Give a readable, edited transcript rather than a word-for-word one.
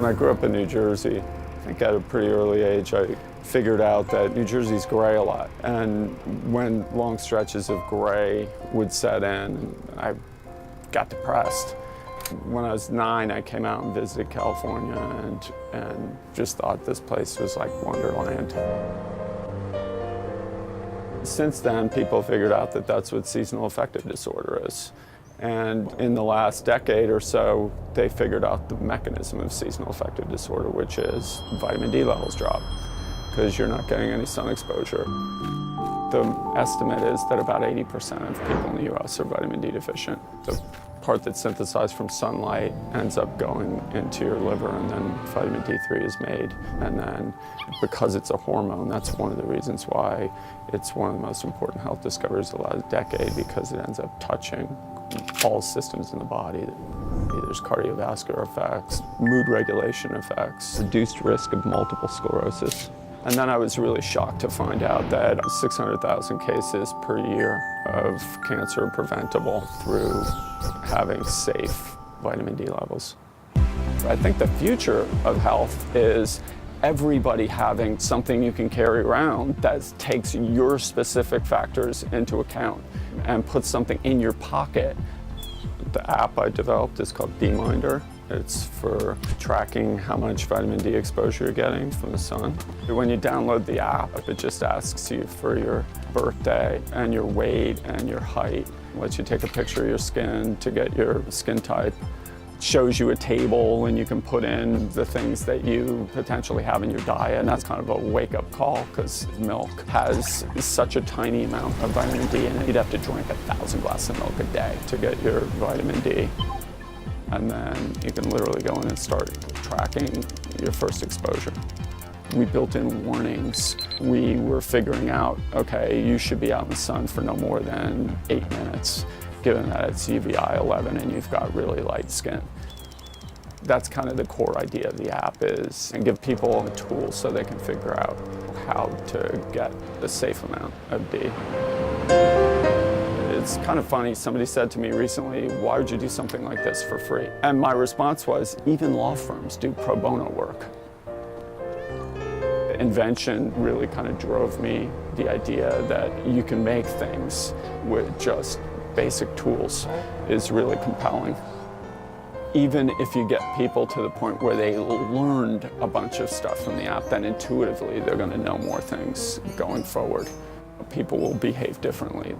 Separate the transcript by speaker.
Speaker 1: I grew up in New Jersey. I think at a pretty early age, I figured out that New Jersey's gray a lot. And when long stretches of gray would set in, I got depressed. When I was 9, I came out and visited California and just thought this place was like Wonderland. Since then, people figured out that that's what seasonal affective disorder is. And in the last decade or so, they figured out the mechanism of seasonal affective disorder, which is vitamin D levels drop, because you're not getting any sun exposure. The estimate is that about 80% of people in the US are vitamin D deficient. The part that's synthesized from sunlight ends up going into your liver, and then vitamin D3 is made. And then because it's a hormone, that's one of the reasons why it's one of the most important health discoveries of the last decade, because it ends up touching all systems in the body. There's cardiovascular effects, mood regulation effects, reduced risk of multiple sclerosis. And then I was really shocked to find out that 600,000 cases per year of cancer are preventable through having safe vitamin D levels. I think the future of health is everybody having something you can carry around that takes your specific factors into account and puts something in your pocket. The app I developed is called D-Minder. It's for tracking how much vitamin D exposure you're getting from the sun. When you download the app, it just asks you for your birthday and your weight and your height. It lets you take a picture of your skin to get your skin type. It shows you a table and you can put in the things that you potentially have in your diet. And that's kind of a wake-up call, because milk has such a tiny amount of vitamin D in it. You'd have to drink 1,000 glasses of milk a day to get your vitamin D. And then you can literally go in and start tracking your first exposure. We built in warnings. We were figuring out, okay, you should be out in the sun for no more than 8 minutes, given that it's UVI 11 and you've got really light skin. That's kind of the core idea of the app is, and give people the tools so they can figure out how to get the safe amount of D. It's kind of funny, somebody said to me recently, why would you do something like this for free? And my response was, even law firms do pro bono work. Invention really kind of drove me the idea that you can make things with just basic tools is really compelling. Even if you get people to the point where they learned a bunch of stuff from the app, then intuitively they're going to know more things going forward. People will behave differently.